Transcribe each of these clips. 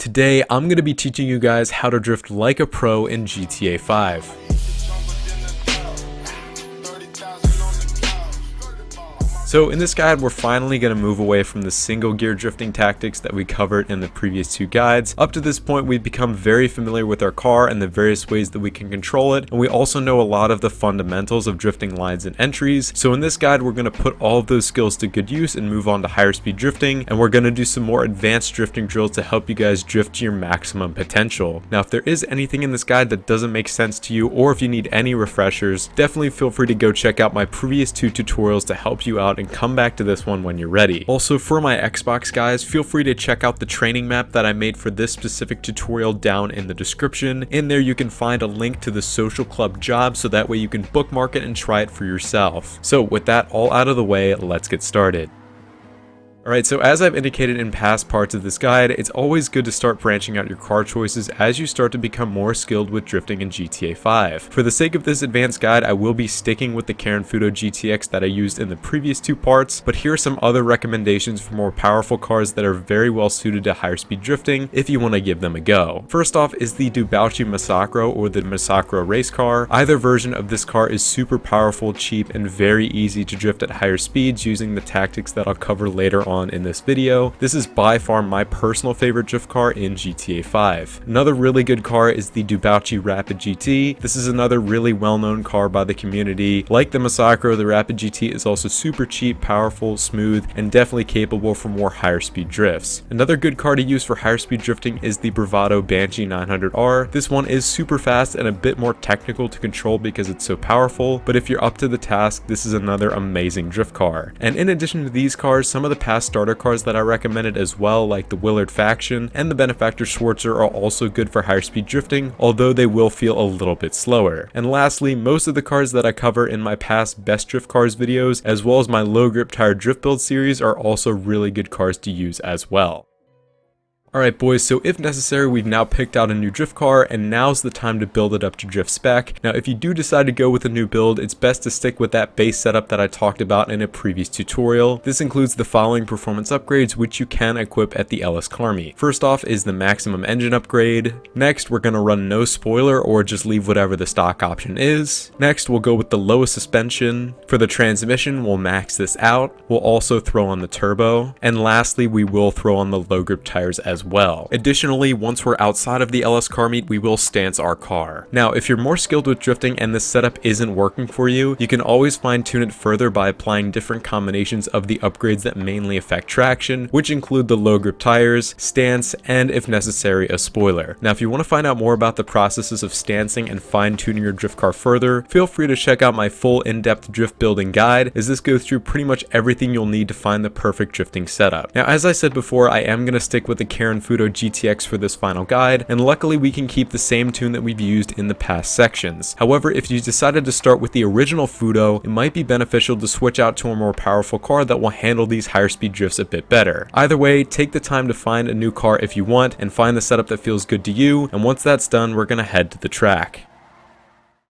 Today I'm going to be teaching you guys how to drift like a pro in GTA 5. So in this guide, we're finally going to move away from the single gear drifting tactics that we covered in the previous two guides. Up to this point, we've become very familiar with our car and the various ways that we can control it, and we also know a lot of the fundamentals of drifting lines and entries. So in this guide, we're going to put all of those skills to good use and move on to higher speed drifting, and we're going to do some more advanced drifting drills to help you guys drift to your maximum potential. Now, if there is anything in this guide that doesn't make sense to you, or if you need any refreshers, definitely feel free to go check out my previous two tutorials to help you out and come back to this one when you're ready. Also, for my Xbox guys, feel free to check out the training map that I made for this specific tutorial down in the description. In there you can find a link to the social club job, so that way you can bookmark it and try it for yourself. So with that all out of the way, let's get started. Alright, so as I've indicated in past parts of this guide, it's always good to start branching out your car choices as you start to become more skilled with drifting in GTA 5. For the sake of this advanced guide, I will be sticking with the Fudo GTX that I used in the previous two parts, but here are some other recommendations for more powerful cars that are very well suited to higher speed drifting if you want to give them a go. First off is the DAWD Massacro or the Massacro race car. Either version of this car is super powerful, cheap, and very easy to drift at higher speeds using the tactics that I'll cover later on in this video. This is by far my personal favorite drift car in GTA 5. Another really good car is the DAWD Rapid GT. This is another really well-known car by the community. Like the Massacro, the Rapid GT is also super cheap, powerful, smooth, and definitely capable for more higher speed drifts. Another good car to use for higher speed drifting is the Bravado Banshee 900R. This one is super fast and a bit more technical to control because it's so powerful, but if you're up to the task, this is another amazing drift car. And in addition to these cars, some of the past starter cars that I recommended as well, like the Willard Faction and the Benefactor Schwarzer, are also good for higher speed drifting, although they will feel a little bit slower. And lastly, most of the cars that I cover in my past best drift cars videos, as well as my low grip tire drift build series, are also really good cars to use as well. Alright boys, so if necessary, we've now picked out a new drift car, and now's the time to build it up to drift spec. Now if you do decide to go with a new build, it's best to stick with that base setup that I talked about in a previous tutorial. This includes the following performance upgrades, which you can equip at the LS Car Meet. First off is the maximum engine upgrade. Next, we're going to run no spoiler or just leave whatever the stock option is. Next, we'll go with the lowest suspension. For the transmission, we'll max this out. We'll also throw on the turbo. And lastly, we will throw on the low grip tires as well. Additionally, once we're outside of the LS Car Meet, we will stance our car. Now, if you're more skilled with drifting and this setup isn't working for you, you can always fine tune it further by applying different combinations of the upgrades that mainly affect traction, which include the low grip tires, stance, and if necessary, a spoiler. Now, if you want to find out more about the processes of stancing and fine tuning your drift car further, feel free to check out my full in-depth drift building guide, as this goes through pretty much everything you'll need to find the perfect drifting setup. Now, as I said before, I am going to stick with the Fudo GTX for this final guide, and luckily we can keep the same tune that we've used in the past sections. However, if you decided to start with the original Fudo, it might be beneficial to switch out to a more powerful car that will handle these higher speed drifts a bit better. Either way, take the time to find a new car if you want, and find the setup that feels good to you, and once that's done, we're going to head to the track.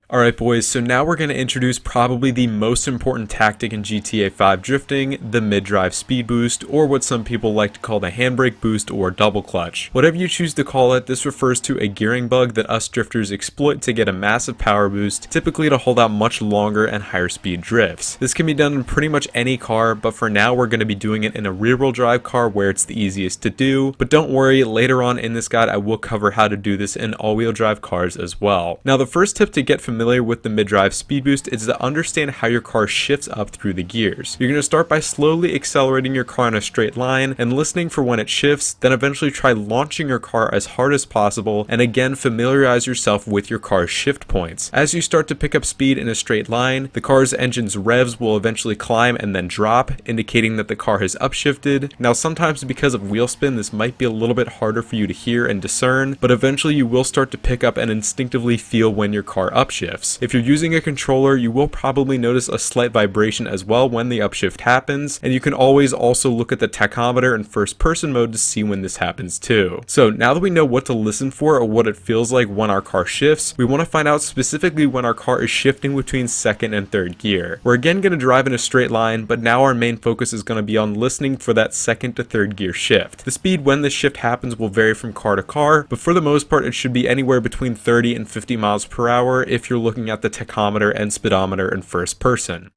Alright boys, so now we're going to introduce probably the most important tactic in GTA 5 drifting, the mid-drive speed boost, or what some people like to call the handbrake boost or double clutch. Whatever you choose to call it, this refers to a gearing bug that us drifters exploit to get a massive power boost, typically to hold out much longer and higher speed drifts. This can be done in pretty much any car, but for now we're going to be doing it in a rear-wheel drive car where it's the easiest to do, but don't worry, later on in this guide I will cover how to do this in all-wheel drive cars as well. Now the first tip to get familiar with the mid-drive speed boost is to understand how your car shifts up through the gears. You're going to start by slowly accelerating your car in a straight line and listening for when it shifts, then eventually try launching your car as hard as possible, and again familiarize yourself with your car's shift points. As you start to pick up speed in a straight line, the car's engine's revs will eventually climb and then drop, indicating that the car has upshifted. Now sometimes because of wheel spin, this might be a little bit harder for you to hear and discern, but eventually you will start to pick up and instinctively feel when your car upshifts. upshifts. If you're using a controller, you will probably notice a slight vibration as well when the upshift happens, and you can always also look at the tachometer in first person mode to see when this happens too. So now that we know what to listen for or what it feels like when our car shifts, we want to find out specifically when our car is shifting between second and third gear. We're again going to drive in a straight line, but now our main focus is going to be on listening for that second to third gear shift. The speed when this shift happens will vary from car to car, but for the most part it should be anywhere between 30 and 50 miles per hour if you're looking at the tachometer and speedometer in first person.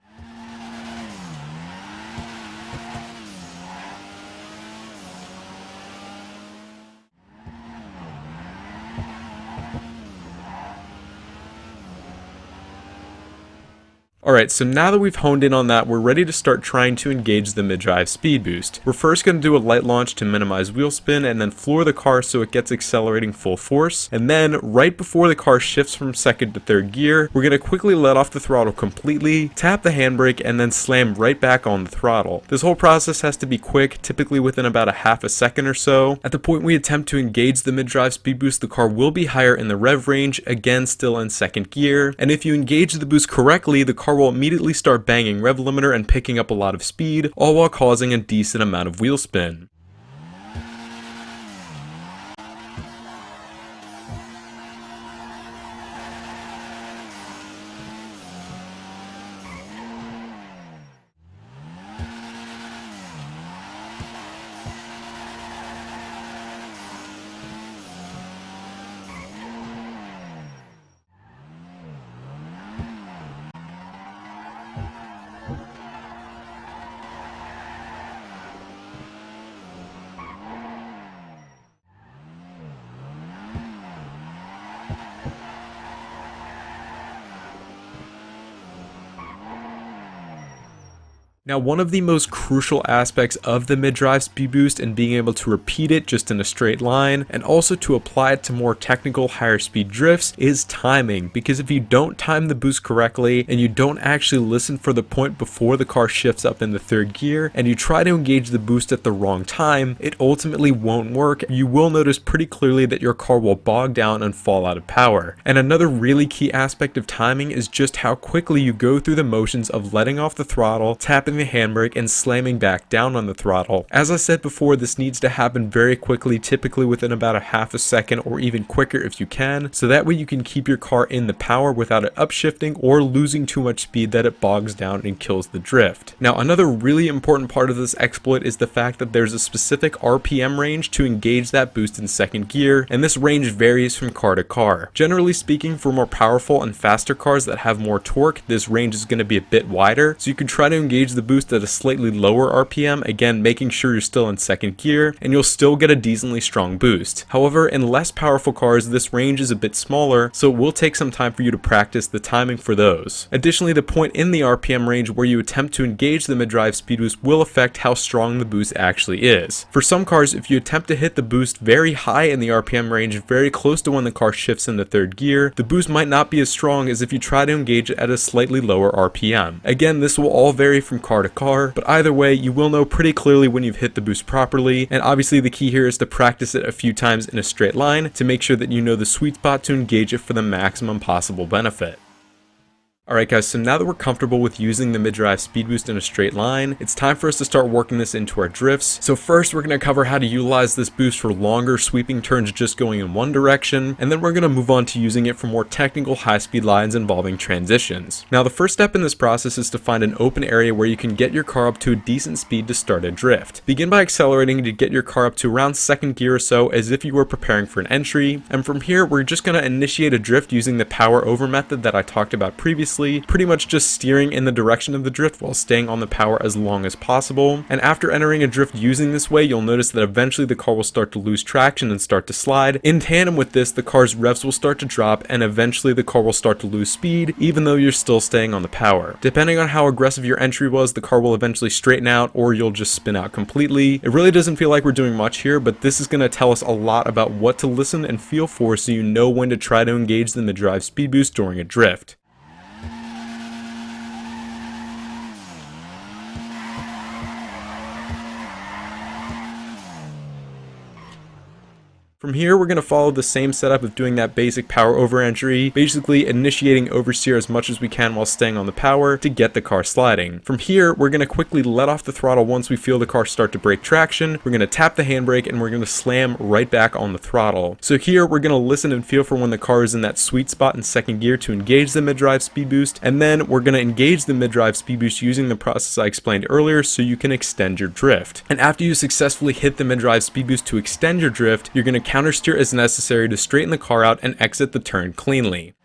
Alright, so now that we've honed in on that, we're ready to start trying to engage the mid-drive speed boost. We're first going to do a light launch to minimize wheel spin and then floor the car so it gets accelerating full force. And then, right before the car shifts from second to third gear, we're going to quickly let off the throttle completely, tap the handbrake, and then slam right back on the throttle. This whole process has to be quick, typically within about a half a second or so. At the point we attempt to engage the mid-drive speed boost, the car will be higher in the rev range, again still in second gear. And if you engage the boost correctly, the car will immediately start banging rev limiter and picking up a lot of speed, all while causing a decent amount of wheel spin. Now, one of the most crucial aspects of the mid-drive speed boost and being able to repeat it just in a straight line and also to apply it to more technical higher speed drifts is timing, because if you don't time the boost correctly and you don't actually listen for the point before the car shifts up in the third gear and you try to engage the boost at the wrong time, it ultimately won't work. You will notice pretty clearly that your car will bog down and fall out of power. And another really key aspect of timing is just how quickly you go through the motions of letting off the throttle, tapping the handbrake, and slamming back down on the throttle. As I said before, this needs to happen very quickly, typically within about a half a second or even quicker if you can, so that way you can keep your car in the power without it upshifting or losing too much speed that it bogs down and kills the drift. Now, another really important part of this exploit is the fact that there's a specific RPM range to engage that boost in second gear, and this range varies from car to car. Generally speaking, for more powerful and faster cars that have more torque, this range is going to be a bit wider, so you can try to engage the boost at a slightly lower RPM, again making sure you're still in second gear, and you'll still get a decently strong boost. However, in less powerful cars, this range is a bit smaller, so it will take some time for you to practice the timing for those. Additionally, the point in the RPM range where you attempt to engage the mid-drive speed boost will affect how strong the boost actually is. For some cars, if you attempt to hit the boost very high in the RPM range, very close to when the car shifts into third gear, the boost might not be as strong as if you try to engage it at a slightly lower RPM. Again, this will all vary from car to car, but either way, you will know pretty clearly when you've hit the boost properly, and obviously the key here is to practice it a few times in a straight line to make sure that you know the sweet spot to engage it for the maximum possible benefit. Alright guys, so now that we're comfortable with using the mid-drive speed boost in a straight line, it's time for us to start working this into our drifts. So first we're going to cover how to utilize this boost for longer sweeping turns just going in one direction, and then we're going to move on to using it for more technical high-speed lines involving transitions. Now the first step in this process is to find an open area where you can get your car up to a decent speed to start a drift. Begin by accelerating to get your car up to around second gear or so as if you were preparing for an entry, and from here we're just going to initiate a drift using the power over method that I talked about previously, pretty much just steering in the direction of the drift while staying on the power as long as possible. And after entering a drift using this way, you'll notice that eventually the car will start to lose traction and start to slide. In tandem with this, the car's revs will start to drop and eventually the car will start to lose speed even though you're still staying on the power. Depending on how aggressive your entry was, the car will eventually straighten out or you'll just spin out completely. It really doesn't feel like we're doing much here, but this is going to tell us a lot about what to listen and feel for so you know when to try to engage the mid-drive speed boost during a drift. From here, we're going to follow the same setup of doing that basic power over entry, basically initiating oversteer as much as we can while staying on the power to get the car sliding. From here, we're going to quickly let off the throttle once we feel the car start to break traction. We're going to tap the handbrake and we're going to slam right back on the throttle. So here, we're going to listen and feel for when the car is in that sweet spot in second gear to engage the mid-drive speed boost, and then we're going to engage the mid-drive speed boost using the process I explained earlier so you can extend your drift. And after you successfully hit the mid-drive speed boost to extend your drift, you're going to countersteer as necessary to straighten the car out and exit the turn cleanly.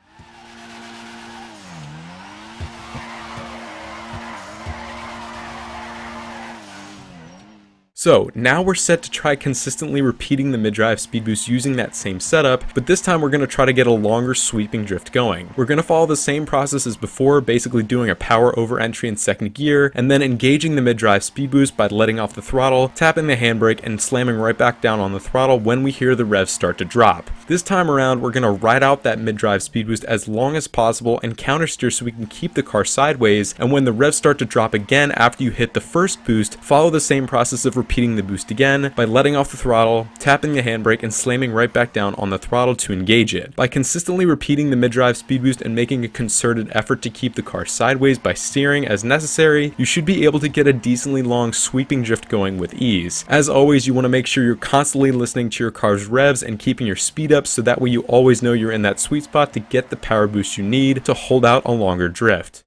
So now we're set to try consistently repeating the mid-drive speed boost using that same setup, but this time we're going to try to get a longer sweeping drift going. We're going to follow the same process as before, basically doing a power over entry in second gear, and then engaging the mid-drive speed boost by letting off the throttle, tapping the handbrake, and slamming right back down on the throttle when we hear the revs start to drop. This time around, we're going to ride out that mid-drive speed boost as long as possible and countersteer so we can keep the car sideways, and when the revs start to drop again after you hit the first boost, follow the same process of repeating the boost again by letting off the throttle, tapping the handbrake, and slamming right back down on the throttle to engage it. By consistently repeating the mid-drive speed boost and making a concerted effort to keep the car sideways by steering as necessary, you should be able to get a decently long sweeping drift going with ease. As always, you want to make sure you're constantly listening to your car's revs and keeping your speed up so that way you always know you're in that sweet spot to get the power boost you need to hold out a longer drift.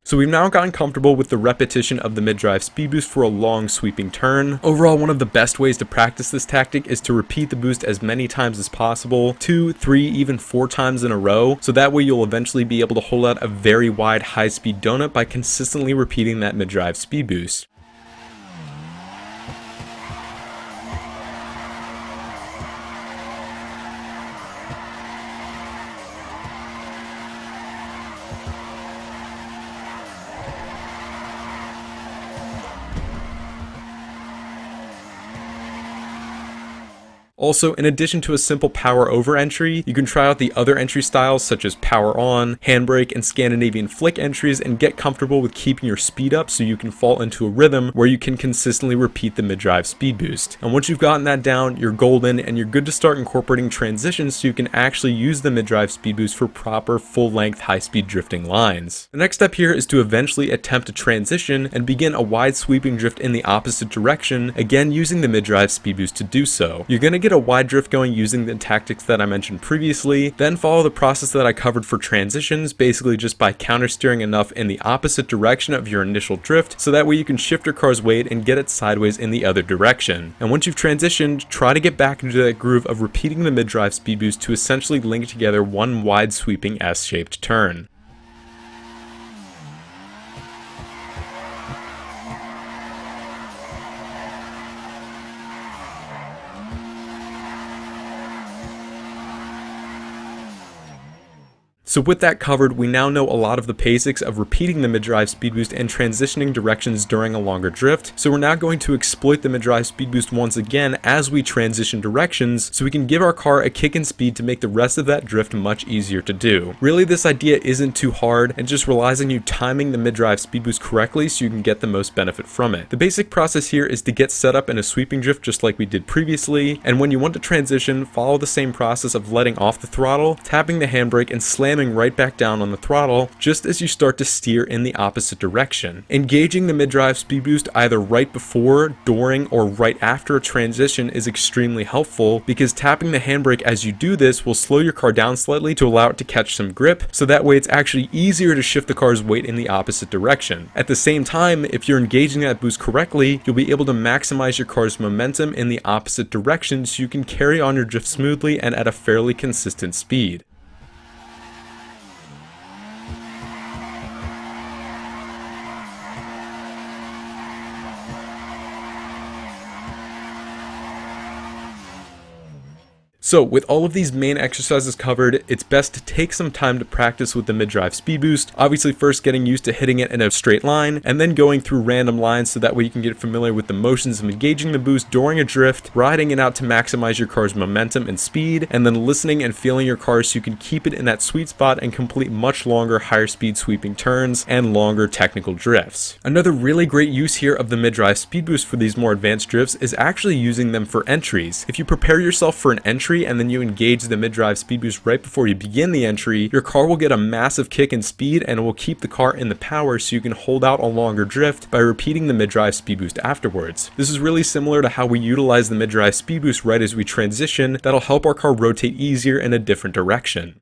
So we've now gotten comfortable with the repetition of the mid-drive speed boost for a long sweeping turn. Overall, one of the best ways to practice this tactic is to repeat the boost as many times as possible, 2, 3, even 4 times in a row, so that way you'll eventually be able to hold out a very wide high-speed donut by consistently repeating that mid-drive speed boost. Also, in addition to a simple power over entry, you can try out the other entry styles such as power on, handbrake, and Scandinavian flick entries and get comfortable with keeping your speed up so you can fall into a rhythm where you can consistently repeat the mid-drive speed boost. And once you've gotten that down, you're golden and you're good to start incorporating transitions so you can actually use the mid-drive speed boost for proper full-length high-speed drifting lines. The next step here is to eventually attempt a transition and begin a wide sweeping drift in the opposite direction, again using the mid-drive speed boost to do so. You're going to get a wide drift going using the tactics that I mentioned previously, then follow the process that I covered for transitions, basically just by countersteering enough in the opposite direction of your initial drift, so that way you can shift your car's weight and get it sideways in the other direction. And once you've transitioned, try to get back into that groove of repeating the mid-drive speed boost to essentially link together one wide sweeping S-shaped turn. So with that covered, we now know a lot of the basics of repeating the mid-drive speed boost and transitioning directions during a longer drift. So we're now going to exploit the mid-drive speed boost once again as we transition directions so we can give our car a kick in speed to make the rest of that drift much easier to do. Really, this idea isn't too hard and just relies on you timing the mid-drive speed boost correctly so you can get the most benefit from it. The basic process here is to get set up in a sweeping drift just like we did previously, and when you want to transition, follow the same process of letting off the throttle, tapping the handbrake, and slamming right back down on the throttle just as you start to steer in the opposite direction. Engaging the mid-drive speed boost either right before, during, or right after a transition is extremely helpful because tapping the handbrake as you do this will slow your car down slightly to allow it to catch some grip, so that way it's actually easier to shift the car's weight in the opposite direction. At the same time, if you're engaging that boost correctly, you'll be able to maximize your car's momentum in the opposite direction so you can carry on your drift smoothly and at a fairly consistent speed. So with all of these main exercises covered, it's best to take some time to practice with the mid-drive speed boost. Obviously first getting used to hitting it in a straight line, and then going through random lines so that way you can get familiar with the motions of engaging the boost during a drift, riding it out to maximize your car's momentum and speed, and then listening and feeling your car so you can keep it in that sweet spot and complete much longer higher speed sweeping turns and longer technical drifts. Another really great use here of the mid-drive speed boost for these more advanced drifts is actually using them for entries. If you prepare yourself for an entry and then you engage the mid-drive speed boost right before you begin the entry, your car will get a massive kick in speed and it will keep the car in the power so you can hold out a longer drift by repeating the mid-drive speed boost afterwards. This is really similar to how we utilize the mid-drive speed boost right as we transition. That'll help our car rotate easier in a different direction.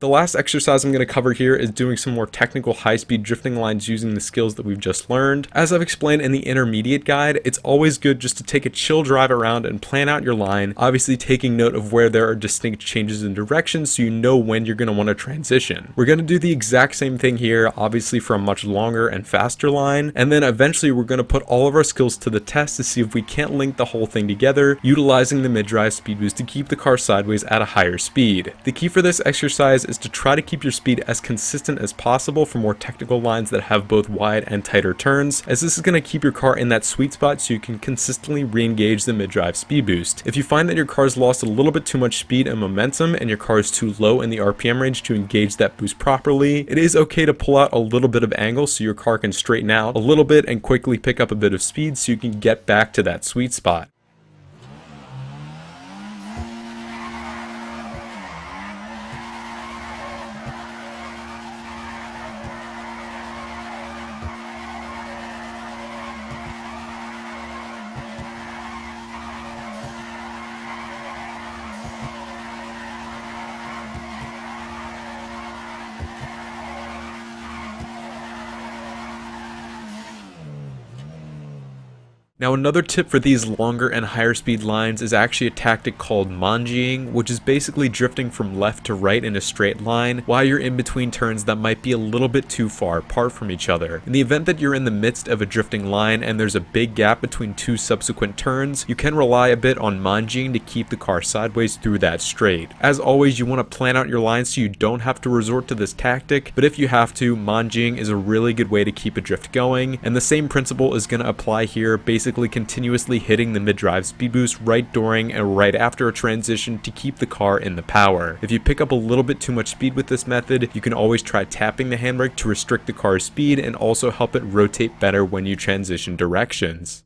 The last exercise I'm going to cover here is doing some more technical high-speed drifting lines using the skills that we've just learned. As I've explained in the intermediate guide, it's always good just to take a chill drive around and plan out your line, obviously taking note of where there are distinct changes in direction so you know when you're going to want to transition. We're going to do the exact same thing here, obviously for a much longer and faster line, and then eventually we're going to put all of our skills to the test to see if we can't link the whole thing together, utilizing the mid-drive speed boost to keep the car sideways at a higher speed. The key for this exercise is to try to keep your speed as consistent as possible for more technical lines that have both wide and tighter turns, as this is going to keep your car in that sweet spot so you can consistently re-engage the mid-drive speed boost. If you find that your car's lost a little bit too much speed and momentum and your car is too low in the RPM range to engage that boost properly, it is okay to pull out a little bit of angle so your car can straighten out a little bit and quickly pick up a bit of speed so you can get back to that sweet spot. Now another tip for these longer and higher speed lines is actually a tactic called manjiing, which is basically drifting from left to right in a straight line while you're in between turns that might be a little bit too far apart from each other. In the event that you're in the midst of a drifting line and there's a big gap between two subsequent turns, you can rely a bit on manjiing to keep the car sideways through that straight. As always, you want to plan out your line so you don't have to resort to this tactic, but if you have to, manjiing is a really good way to keep a drift going, and the same principle is going to apply here, basically continuously hitting the mid-drive speed boost right during and right after a transition to keep the car in the power. If you pick up a little bit too much speed with this method, you can always try tapping the handbrake to restrict the car's speed and also help it rotate better when you transition directions.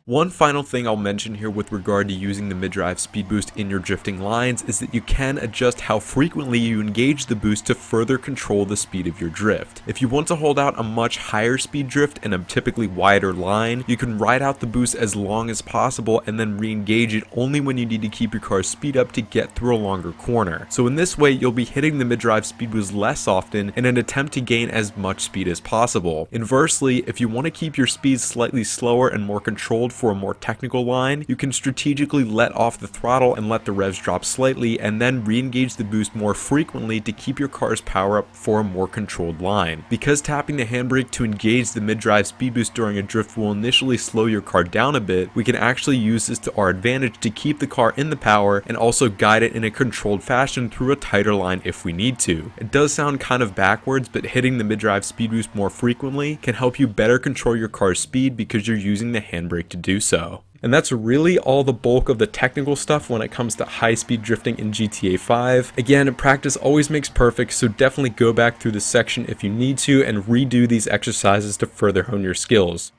One final thing I'll mention here with regard to using the mid-drive speed boost in your drifting lines is that you can adjust how frequently you engage the boost to further control the speed of your drift. If you want to hold out a much higher speed drift in a typically wider line, you can ride out the boost as long as possible and then re-engage it only when you need to keep your car's speed up to get through a longer corner. So in this way, you'll be hitting the mid-drive speed boost less often in an attempt to gain as much speed as possible. Inversely, if you want to keep your speed slightly slower and more controlled for a more technical line, you can strategically let off the throttle and let the revs drop slightly and then re-engage the boost more frequently to keep your car's power up for a more controlled line. Because tapping the handbrake to engage the mid-drive speed boost during a drift will initially slow your car down a bit, we can actually use this to our advantage to keep the car in the power and also guide it in a controlled fashion through a tighter line if we need to. It does sound kind of backwards, but hitting the mid-drive speed boost more frequently can help you better control your car's speed because you're using the handbrake to do so. And that's really all the bulk of the technical stuff when it comes to high-speed drifting in GTA 5. Again, practice always makes perfect, so definitely go back through this section if you need to and redo these exercises to further hone your skills.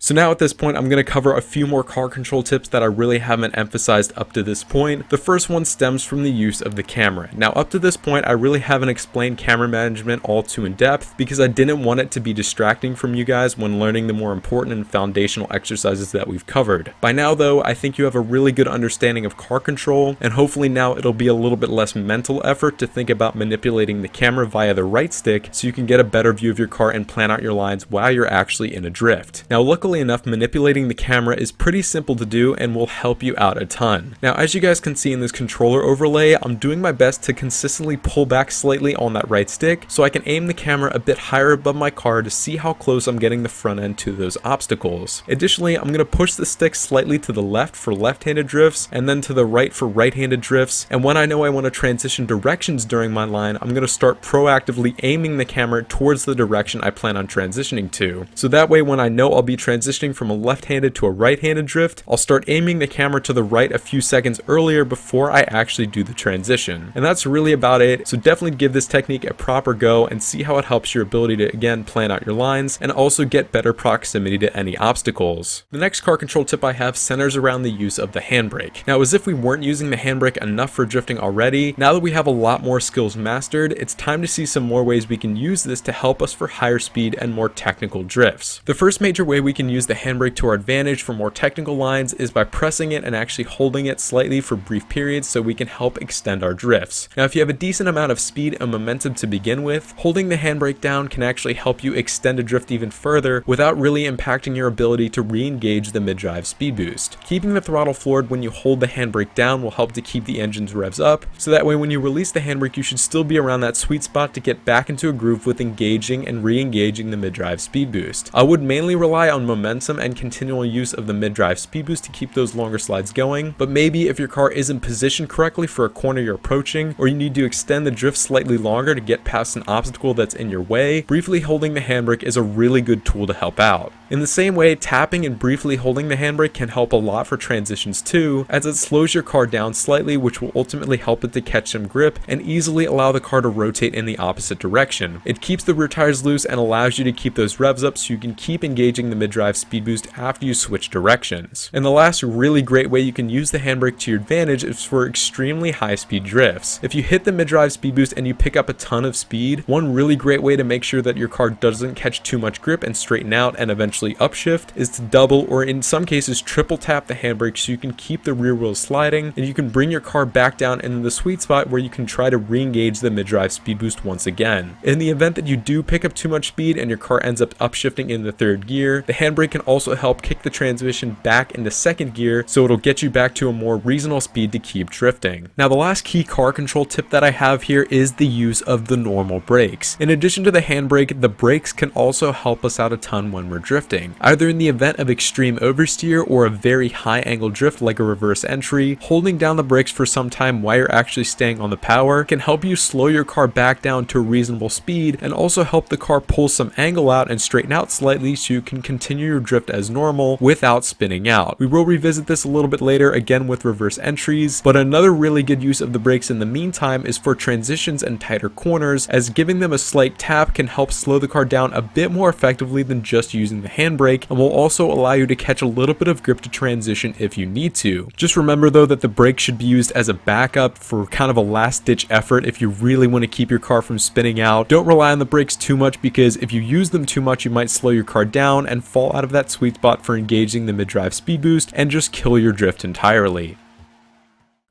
So now at this point, I'm going to cover a few more car control tips that I really haven't emphasized up to this point. The first one stems from the use of the camera. Now up to this point, I really haven't explained camera management all too in depth because I didn't want it to be distracting from you guys when learning the more important and foundational exercises that we've covered. By now though, I think you have a really good understanding of car control, and hopefully now it'll be a little bit less mental effort to think about manipulating the camera via the right stick so you can get a better view of your car and plan out your lines while you're actually in a drift. Now luckily enough, manipulating the camera is pretty simple to do and will help you out a ton. Now as you guys can see in this controller overlay, I'm doing my best to consistently pull back slightly on that right stick so I can aim the camera a bit higher above my car to see how close I'm getting the front end to those obstacles. Additionally, I'm going to push the stick slightly to the left for left-handed drifts and then to the right for right-handed drifts, and when I know I want to transition directions during my line, I'm going to start proactively aiming the camera towards the direction I plan on transitioning to. So that way when I know I'll be transitioning from a left-handed to a right-handed drift, I'll start aiming the camera to the right a few seconds earlier before I actually do the transition. And that's really about it, so definitely give this technique a proper go and see how it helps your ability to again plan out your lines and also get better proximity to any obstacles. The next car control tip I have centers around the use of the handbrake. Now as if we weren't using the handbrake enough for drifting already, now that we have a lot more skills mastered, it's time to see some more ways we can use this to help us for higher speed and more technical drifts. The first major way we can use the handbrake to our advantage for more technical lines is by pressing it and actually holding it slightly for brief periods so we can help extend our drifts. Now if you have a decent amount of speed and momentum to begin with, holding the handbrake down can actually help you extend a drift even further without really impacting your ability to re-engage the mid-drive speed boost. Keeping the throttle floored when you hold the handbrake down will help to keep the engine's revs up, so that way when you release the handbrake you should still be around that sweet spot to get back into a groove with engaging and re-engaging the mid-drive speed boost. I would mainly rely on momentum and continual use of the mid-drive speed boost to keep those longer slides going, but maybe if your car isn't positioned correctly for a corner you're approaching, or you need to extend the drift slightly longer to get past an obstacle that's in your way, briefly holding the handbrake is a really good tool to help out. In the same way, tapping and briefly holding the handbrake can help a lot for transitions too, as it slows your car down slightly, which will ultimately help it to catch some grip and easily allow the car to rotate in the opposite direction. It keeps the rear tires loose and allows you to keep those revs up so you can keep engaging the mid-drive speed boost after you switch directions. And the last really great way you can use the handbrake to your advantage is for extremely high speed drifts. If you hit the mid-drive speed boost and you pick up a ton of speed, one really great way to make sure that your car doesn't catch too much grip and straighten out and eventually upshift is to double, or in some cases triple tap the handbrake so you can keep the rear wheels sliding and you can bring your car back down into the sweet spot where you can try to re-engage the mid-drive speed boost once again. In the event that you do pick up too much speed and your car ends up upshifting in the third gear, the handbrake can also help kick the transmission back into second gear so it'll get you back to a more reasonable speed to keep drifting. Now the last key car control tip that I have here is the use of the normal brakes. In addition to the handbrake, the brakes can also help us out a ton when we're drifting. Either in the event of extreme oversteer or a very high angle drift like a reverse entry, holding down the brakes for some time while you're actually staying on the power can help you slow your car back down to a reasonable speed and also help the car pull some angle out and straighten out slightly so you can continue your drift as normal without spinning out. We will revisit this a little bit later again with reverse entries, but another really good use of the brakes in the meantime is for transitions and tighter corners, as giving them a slight tap can help slow the car down a bit more effectively than just using the handbrake, and will also allow you to catch a little bit of grip to transition if you need to. Just remember though that the brake should be used as a backup for kind of a last ditch effort if you really want to keep your car from spinning out. Don't rely on the brakes too much, because if you use them too much you might slow your car down and fall out of that sweet spot for engaging the mid-drive speed boost and just kill your drift entirely.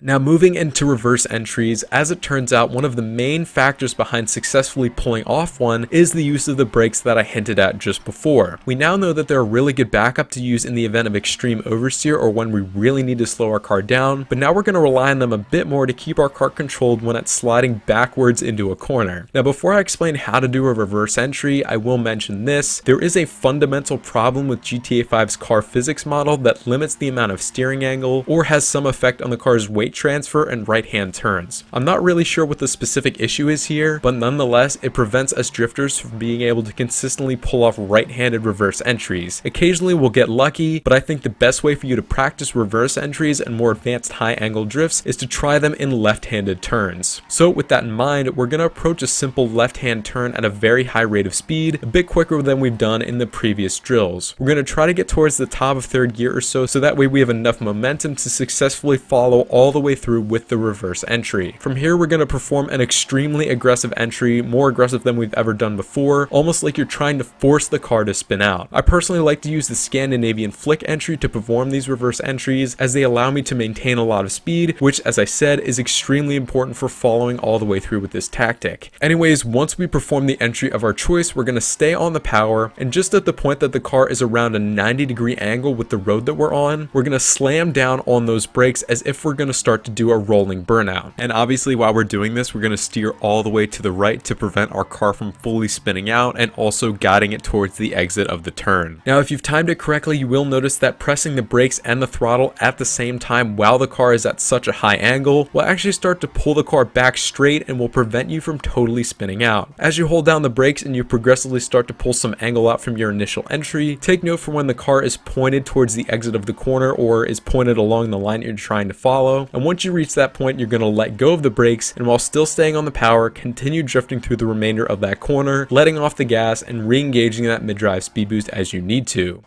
Now moving into reverse entries, as it turns out, one of the main factors behind successfully pulling off one is the use of the brakes that I hinted at just before. We now know that they're a really good backup to use in the event of extreme oversteer or when we really need to slow our car down, but now we're going to rely on them a bit more to keep our car controlled when it's sliding backwards into a corner. Now before I explain how to do a reverse entry, I will mention this. There is a fundamental problem with GTA 5's car physics model that limits the amount of steering angle or has some effect on the car's weight right transfer and right hand turns. I'm not really sure what the specific issue is here, but nonetheless, it prevents us drifters from being able to consistently pull off right-handed reverse entries. Occasionally we'll get lucky, but I think the best way for you to practice reverse entries and more advanced high angle drifts is to try them in left-handed turns. So with that in mind, we're going to approach a simple left-hand turn at a very high rate of speed, a bit quicker than we've done in the previous drills. We're going to try to get towards the top of third gear or so that way we have enough momentum to successfully follow all the way through with the reverse entry. From here, we're going to perform an extremely aggressive entry, more aggressive than we've ever done before, almost like you're trying to force the car to spin out. I personally like to use the Scandinavian flick entry to perform these reverse entries, as they allow me to maintain a lot of speed, which, as I said, is extremely important for following all the way through with this tactic. Anyways, once we perform the entry of our choice, we're going to stay on the power, and just at the point that the car is around a 90-degree angle with the road that we're on, we're going to slam down on those brakes as if we're going to start to do a rolling burnout. And obviously while we're doing this, we're going to steer all the way to the right to prevent our car from fully spinning out and also guiding it towards the exit of the turn. Now if you've timed it correctly, you will notice that pressing the brakes and the throttle at the same time while the car is at such a high angle will actually start to pull the car back straight and will prevent you from totally spinning out. As you hold down the brakes and you progressively start to pull some angle out from your initial entry, take note for when the car is pointed towards the exit of the corner or is pointed along the line you're trying to follow. And once you reach that point, you're going to let go of the brakes, and while still staying on the power, continue drifting through the remainder of that corner, letting off the gas and re-engaging that mid-drive speed boost as you need to.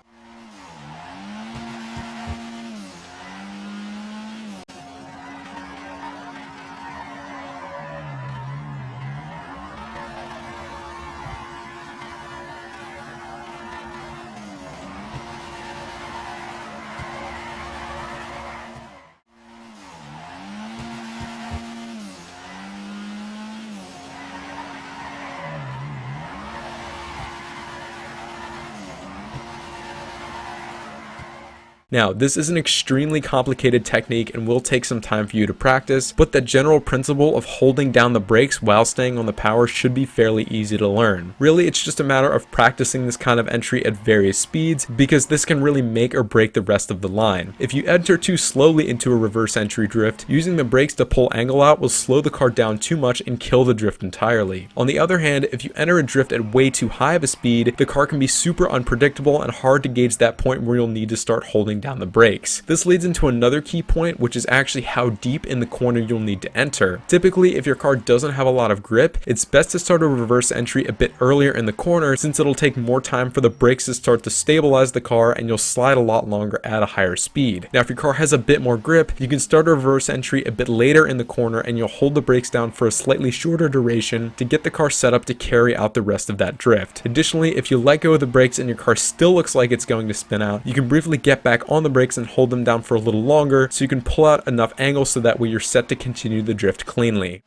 Now, this is an extremely complicated technique and will take some time for you to practice, but the general principle of holding down the brakes while staying on the power should be fairly easy to learn. Really, it's just a matter of practicing this kind of entry at various speeds, because this can really make or break the rest of the line. If you enter too slowly into a reverse entry drift, using the brakes to pull angle out will slow the car down too much and kill the drift entirely. On the other hand, if you enter a drift at way too high of a speed, the car can be super unpredictable and hard to gauge that point where you'll need to start holding down the brakes. This leads into another key point, which is actually how deep in the corner you'll need to enter. Typically, if your car doesn't have a lot of grip, it's best to start a reverse entry a bit earlier in the corner, since it'll take more time for the brakes to start to stabilize the car and you'll slide a lot longer at a higher speed. Now, if your car has a bit more grip, you can start a reverse entry a bit later in the corner and you'll hold the brakes down for a slightly shorter duration to get the car set up to carry out the rest of that drift. Additionally, if you let go of the brakes and your car still looks like it's going to spin out, you can briefly get back on the brakes and hold them down for a little longer so you can pull out enough angle so that way you're set to continue the drift cleanly.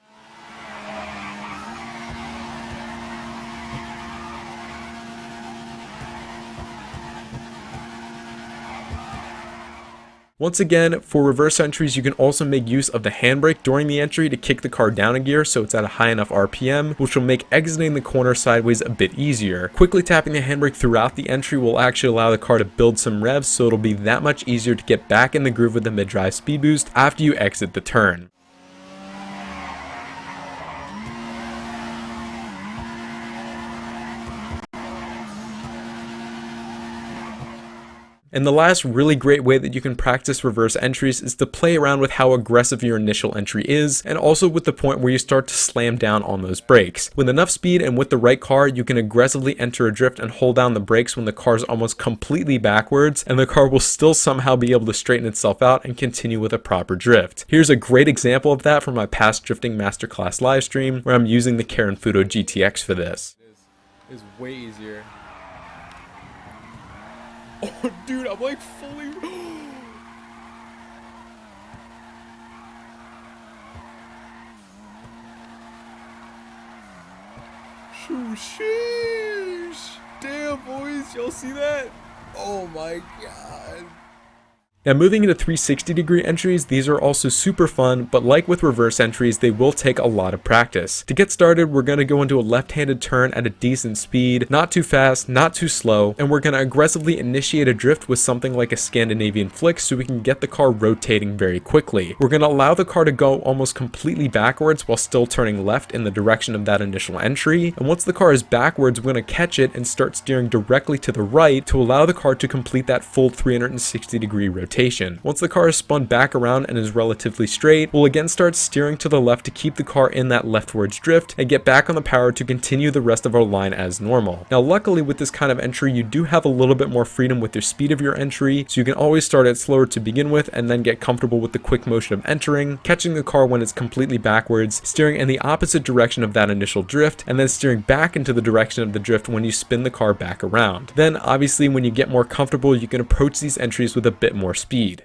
Once again, for reverse entries, you can also make use of the handbrake during the entry to kick the car down a gear so it's at a high enough RPM, which will make exiting the corner sideways a bit easier. Quickly tapping the handbrake throughout the entry will actually allow the car to build some revs, so it'll be that much easier to get back in the groove with the mid-drive speed boost after you exit the turn. And the last really great way that you can practice reverse entries is to play around with how aggressive your initial entry is, and also with the point where you start to slam down on those brakes. With enough speed and with the right car, you can aggressively enter a drift and hold down the brakes when the car is almost completely backwards, and the car will still somehow be able to straighten itself out and continue with a proper drift. Here's a great example of that from my past drifting masterclass livestream, where I'm using the Fudo GTX for this. It's way easier. Oh, dude, I'm like fully. Sheesh. Damn, boys, y'all see that? Oh my god. Now moving into 360 degree entries, these are also super fun, but like with reverse entries, they will take a lot of practice. To get started, we're going to go into a left-handed turn at a decent speed, not too fast, not too slow, and we're going to aggressively initiate a drift with something like a Scandinavian flick so we can get the car rotating very quickly. We're going to allow the car to go almost completely backwards while still turning left in the direction of that initial entry, and once the car is backwards, we're going to catch it and start steering directly to the right to allow the car to complete that full 360 degree rotation. Once the car is spun back around and is relatively straight, we'll again start steering to the left to keep the car in that leftwards drift and get back on the power to continue the rest of our line as normal. Now luckily with this kind of entry, you do have a little bit more freedom with the speed of your entry, so you can always start it slower to begin with and then get comfortable with the quick motion of entering, catching the car when it's completely backwards, steering in the opposite direction of that initial drift, and then steering back into the direction of the drift when you spin the car back around. Then obviously when you get more comfortable, you can approach these entries with a bit more speed.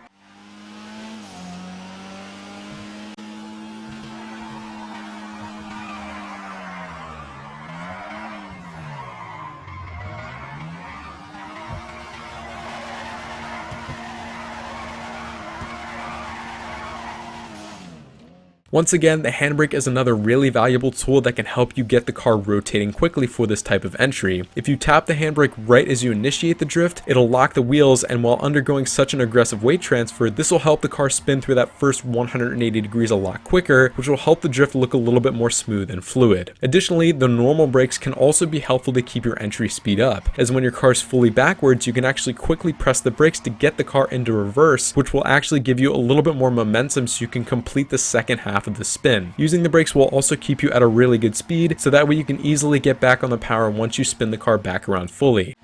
Once again, the handbrake is another really valuable tool that can help you get the car rotating quickly for this type of entry. If you tap the handbrake right as you initiate the drift, it'll lock the wheels, and while undergoing such an aggressive weight transfer, this will help the car spin through that first 180 degrees a lot quicker, which will help the drift look a little bit more smooth and fluid. Additionally, the normal brakes can also be helpful to keep your entry speed up, as when your car is fully backwards, you can actually quickly press the brakes to get the car into reverse, which will actually give you a little bit more momentum so you can complete the second half of the spin. Using the brakes will also keep you at a really good speed, so that way you can easily get back on the power once you spin the car back around fully.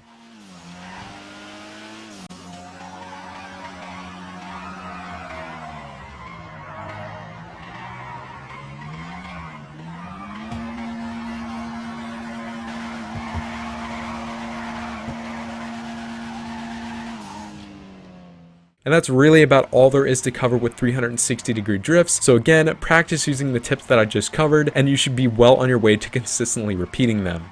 And that's really about all there is to cover with 360 degree drifts. So again, practice using the tips that I just covered, and you should be well on your way to consistently repeating them.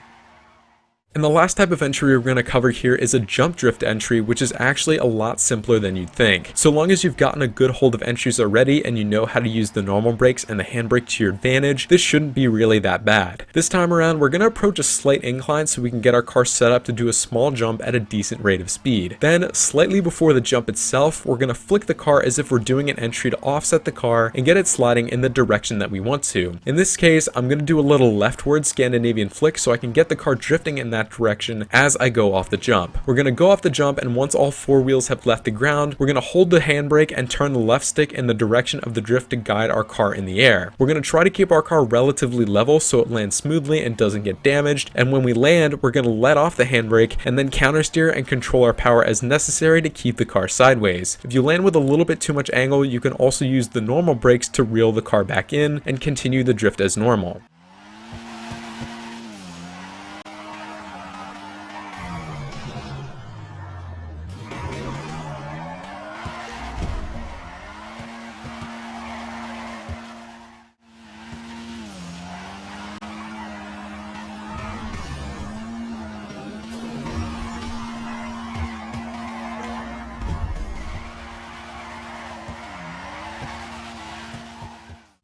And the last type of entry we're going to cover here is a jump drift entry, which is actually a lot simpler than you'd think. So long as you've gotten a good hold of entries already and you know how to use the normal brakes and the handbrake to your advantage, this shouldn't be really that bad. This time around, we're going to approach a slight incline so we can get our car set up to do a small jump at a decent rate of speed. Then, slightly before the jump itself, we're going to flick the car as if we're doing an entry to offset the car and get it sliding in the direction that we want to. In this case, I'm going to do a little leftward Scandinavian flick so I can get the car drifting in that direction as I go off the jump. We're going to go off the jump, and once all four wheels have left the ground, we're going to hold the handbrake and turn the left stick in the direction of the drift to guide our car in the air. We're going to try to keep our car relatively level so it lands smoothly and doesn't get damaged, and when we land, we're going to let off the handbrake and then counter steer and control our power as necessary to keep the car sideways. If you land with a little bit too much angle, you can also use the normal brakes to reel the car back in and continue the drift as normal.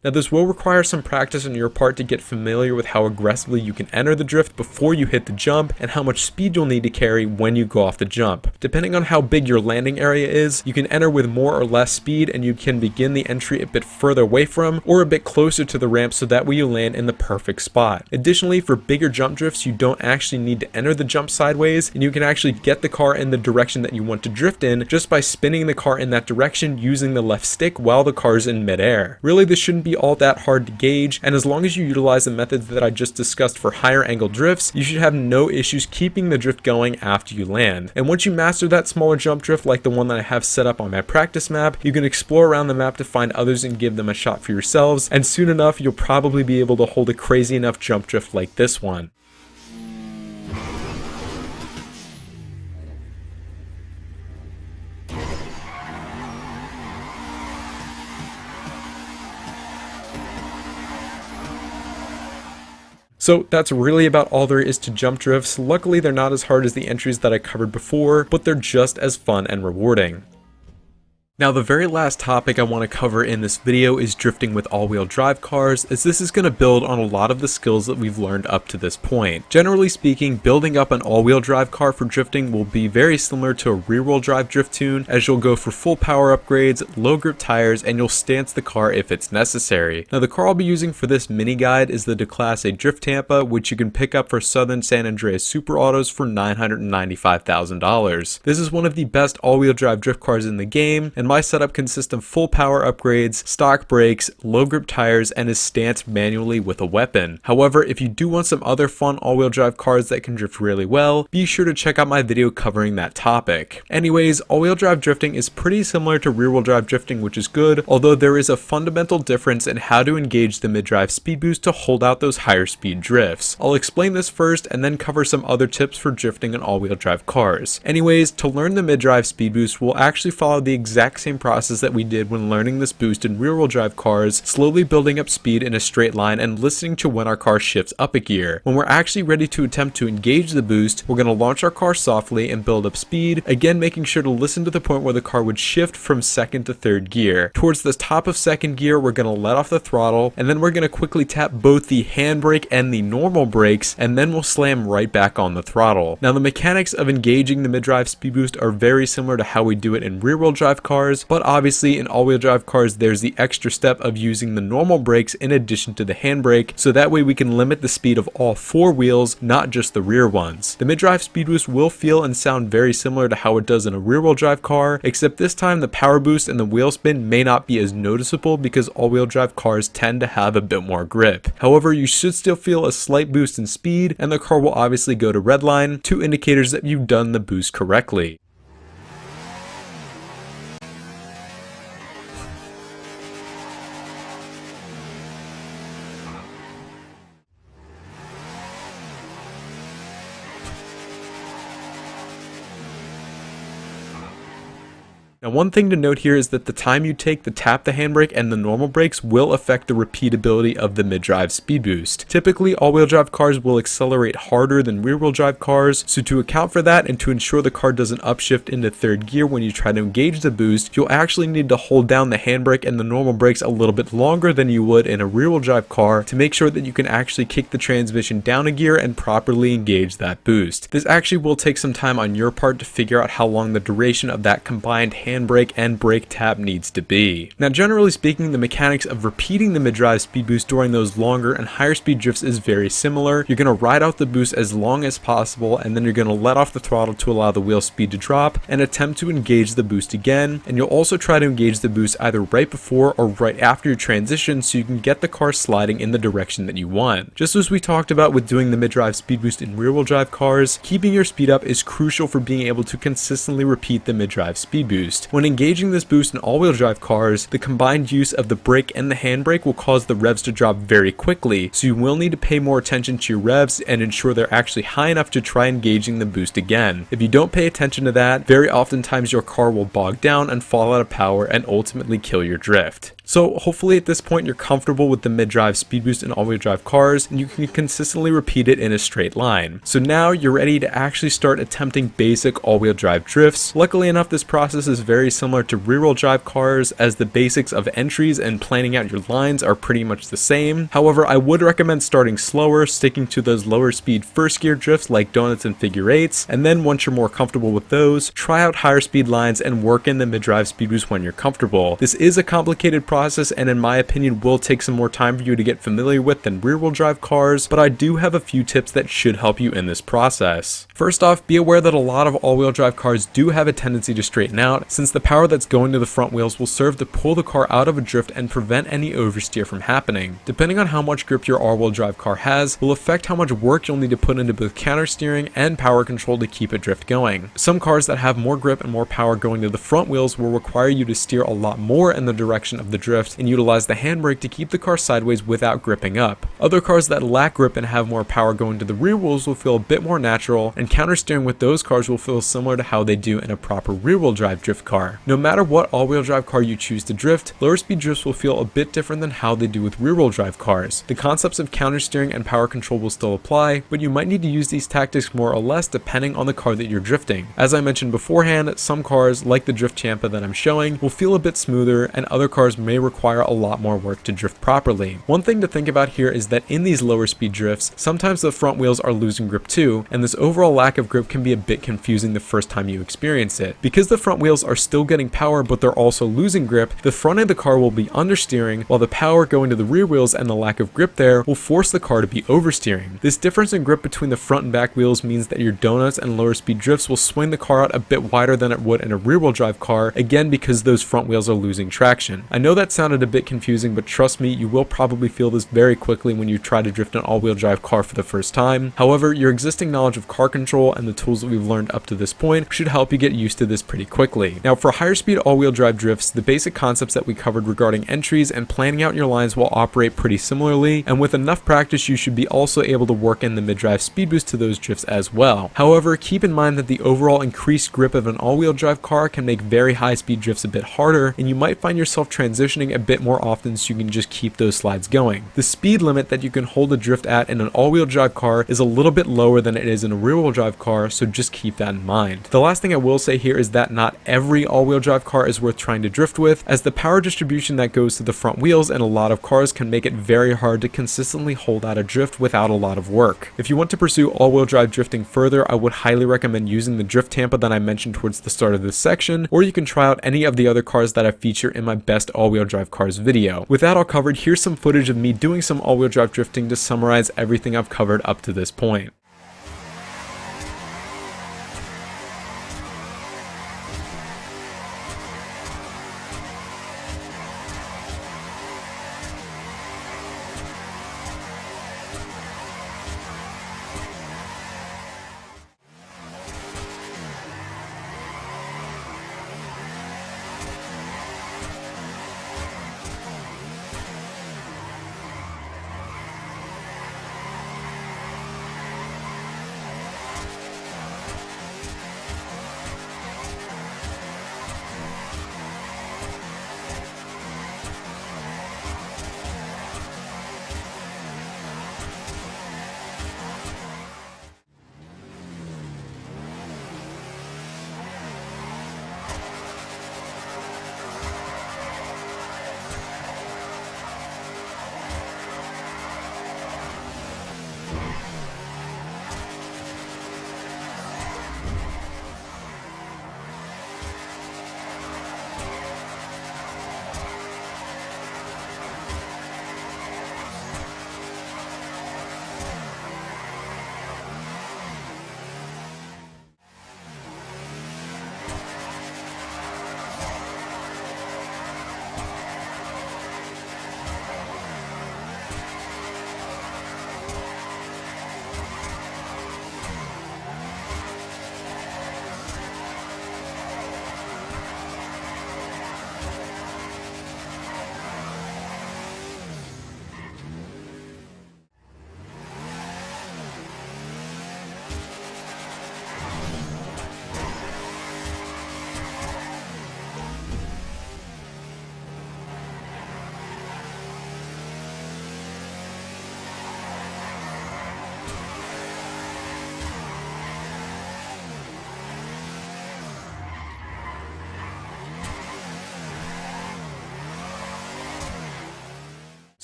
Now this will require some practice on your part to get familiar with how aggressively you can enter the drift before you hit the jump and how much speed you'll need to carry when you go off the jump. Depending on how big your landing area is, you can enter with more or less speed, and you can begin the entry a bit further away from or a bit closer to the ramp so that way you land in the perfect spot. Additionally, for bigger jump drifts, you don't actually need to enter the jump sideways, and you can actually get the car in the direction that you want to drift in just by spinning the car in that direction using the left stick while the car's in midair. Really, this shouldn't be all that hard to gauge, and as long as you utilize the methods that I just discussed for higher angle drifts, you should have no issues keeping the drift going after you land. And once you master that smaller jump drift like the one that I have set up on my practice map, you can explore around the map to find others and give them a shot for yourselves, and soon enough you'll probably be able to hold a crazy enough jump drift like this one. So that's really about all there is to jump drifts. Luckily, they're not as hard as the entries that I covered before, but they're just as fun and rewarding. Now the very last topic I want to cover in this video is drifting with all-wheel drive cars, as this is going to build on a lot of the skills that we've learned up to this point. Generally speaking, building up an all-wheel drive car for drifting will be very similar to a rear-wheel drive drift tune, as you'll go for full power upgrades, low grip tires, and you'll stance the car if it's necessary. Now the car I'll be using for this mini guide is the Class A Drift Tampa, which you can pick up for Southern San Andreas Super Autos for $995,000. This is one of the best all-wheel drive drift cars in the game, and my setup consists of full power upgrades, stock brakes, low grip tires, and is stanced manually with a weapon. However, if you do want some other fun all-wheel drive cars that can drift really well, be sure to check out my video covering that topic. Anyways, all-wheel drive drifting is pretty similar to rear-wheel drive drifting, which is good, although there is a fundamental difference in how to engage the mid-drive speed boost to hold out those higher speed drifts. I'll explain this first and then cover some other tips for drifting in all-wheel drive cars. Anyways, to learn the mid-drive speed boost, we'll actually follow the exact same process that we did when learning this boost in rear-wheel drive cars, slowly building up speed in a straight line and listening to when our car shifts up a gear. When we're actually ready to attempt to engage the boost, we're going to launch our car softly and build up speed, again making sure to listen to the point where the car would shift from second to third gear. Towards the top of second gear, we're going to let off the throttle, and then we're going to quickly tap both the handbrake and the normal brakes, and then we'll slam right back on the throttle. Now the mechanics of engaging the mid-drive speed boost are very similar to how we do it in rear-wheel drive cars, but obviously in all-wheel drive cars there's the extra step of using the normal brakes in addition to the handbrake, so that way we can limit the speed of all four wheels, not just the rear ones. The mid-drive speed boost will feel and sound very similar to how it does in a rear-wheel drive car, except this time the power boost and the wheel spin may not be as noticeable because all-wheel drive cars tend to have a bit more grip. However, you should still feel a slight boost in speed, and the car will obviously go to redline, two indicators that you've done the boost correctly. Now one thing to note here is that the time you take to tap the handbrake and the normal brakes will affect the repeatability of the mid-drive speed boost. Typically, all-wheel drive cars will accelerate harder than rear-wheel drive cars, so to account for that and to ensure the car doesn't upshift into third gear when you try to engage the boost, you'll actually need to hold down the handbrake and the normal brakes a little bit longer than you would in a rear-wheel drive car to make sure that you can actually kick the transmission down a gear and properly engage that boost. This actually will take some time on your part to figure out how long the duration of that combined handbrake and brake tap needs to be. Now generally speaking, the mechanics of repeating the mid-drive speed boost during those longer and higher speed drifts is very similar. You're going to ride out the boost as long as possible, and then you're going to let off the throttle to allow the wheel speed to drop and attempt to engage the boost again, and you'll also try to engage the boost either right before or right after your transition so you can get the car sliding in the direction that you want. Just as we talked about with doing the mid-drive speed boost in rear-wheel drive cars, keeping your speed up is crucial for being able to consistently repeat the mid-drive speed boost. When engaging this boost in all-wheel drive cars, the combined use of the brake and the handbrake will cause the revs to drop very quickly, so you will need to pay more attention to your revs and ensure they're actually high enough to try engaging the boost again. If you don't pay attention to that, very oftentimes your car will bog down and fall out of power and ultimately kill your drift. So hopefully at this point you're comfortable with the mid-drive speed boost in all-wheel drive cars and you can consistently repeat it in a straight line. So now you're ready to actually start attempting basic all-wheel drive drifts. Luckily enough, this process is very similar to rear-wheel drive cars, as the basics of entries and planning out your lines are pretty much the same. However, I would recommend starting slower, sticking to those lower speed first gear drifts like donuts and figure eights, and then once you're more comfortable with those, try out higher speed lines and work in the mid-drive speed boost when you're comfortable. This is a complicated process and in my opinion will take some more time for you to get familiar with than rear-wheel drive cars, but I do have a few tips that should help you in this process. First off, be aware that a lot of all-wheel drive cars do have a tendency to straighten out, since the power that's going to the front wheels will serve to pull the car out of a drift and prevent any oversteer from happening. Depending on how much grip your all-wheel drive car has will affect how much work you'll need to put into both counter steering and power control to keep a drift going. Some cars that have more grip and more power going to the front wheels will require you to steer a lot more in the direction of the drift and utilize the handbrake to keep the car sideways without gripping up. Other cars that lack grip and have more power going to the rear wheels will feel a bit more natural, and countersteering with those cars will feel similar to how they do in a proper rear-wheel drive drift car. No matter what all-wheel drive car you choose to drift, lower speed drifts will feel a bit different than how they do with rear-wheel drive cars. The concepts of countersteering and power control will still apply, but you might need to use these tactics more or less depending on the car that you're drifting. As I mentioned beforehand, some cars, like the Drift Champa that I'm showing, will feel a bit smoother, and other cars may require a lot more work to drift properly. One thing to think about here is that in these lower speed drifts, sometimes the front wheels are losing grip too, and this overall lack of grip can be a bit confusing the first time you experience it. Because the front wheels are still getting power but they're also losing grip, the front of the car will be understeering, while the power going to the rear wheels and the lack of grip there will force the car to be oversteering. This difference in grip between the front and back wheels means that your donuts and lower speed drifts will swing the car out a bit wider than it would in a rear wheel drive car, again because those front wheels are losing traction. I know that sounded a bit confusing, but trust me, you will probably feel this very quickly when you try to drift an all-wheel drive car for the first time. However, your existing knowledge of car control and the tools that we've learned up to this point should help you get used to this pretty quickly. Now, for higher speed all-wheel drive drifts, the basic concepts that we covered regarding entries and planning out your lines will operate pretty similarly, and with enough practice you should be also able to work in the mid-drive speed boost to those drifts as well. However, keep in mind that the overall increased grip of an all-wheel drive car can make very high speed drifts a bit harder, and you might find yourself transitioning a bit more often so you can just keep those slides going. The speed limit that you can hold a drift at in an all-wheel drive car is a little bit lower than it is in a rear-wheel drive car, so just keep that in mind. The last thing I will say here is that not every all-wheel drive car is worth trying to drift with, as the power distribution that goes to the front wheels in a lot of cars can make it very hard to consistently hold out a drift without a lot of work. If you want to pursue all-wheel drive drifting further, I would highly recommend using the Drift Champa that I mentioned towards the start of this section, or you can try out any of the other cars that I feature in my best all-wheel drive cars video. With that all covered, here's some footage of me doing some all-wheel drive drifting to summarize everything I've covered up to this point.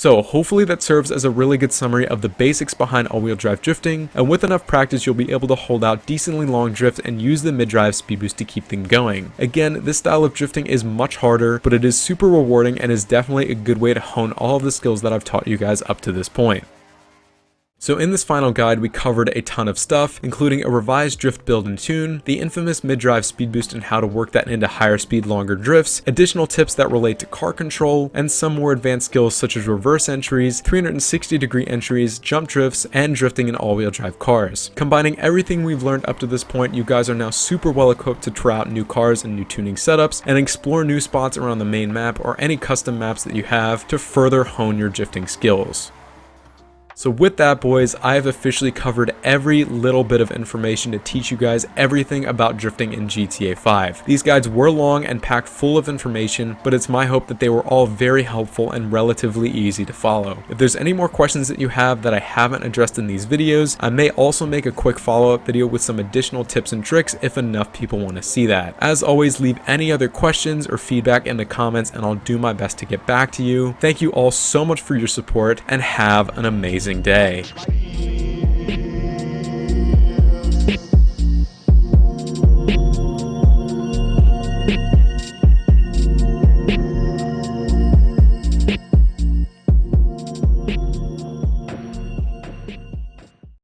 So hopefully that serves as a really good summary of the basics behind all-wheel drive drifting, and with enough practice you'll be able to hold out decently long drifts and use the mid-drive speed boost to keep them going. Again, this style of drifting is much harder, but it is super rewarding and is definitely a good way to hone all of the skills that I've taught you guys up to this point. So in this final guide, we covered a ton of stuff, including a revised drift build and tune, the infamous mid-drive speed boost and how to work that into higher speed, longer drifts, additional tips that relate to car control, and some more advanced skills such as reverse entries, 360-degree entries, jump drifts, and drifting in all-wheel drive cars. Combining everything we've learned up to this point, you guys are now super well equipped to try out new cars and new tuning setups, and explore new spots around the main map or any custom maps that you have to further hone your drifting skills. So with that, boys, I have officially covered every little bit of information to teach you guys everything about drifting in GTA 5. These guides were long and packed full of information, but it's my hope that they were all very helpful and relatively easy to follow. If there's any more questions that you have that I haven't addressed in these videos, I may also make a quick follow-up video with some additional tips and tricks if enough people want to see that. As always, leave any other questions or feedback in the comments and I'll do my best to get back to you. Thank you all so much for your support and have an amazing day.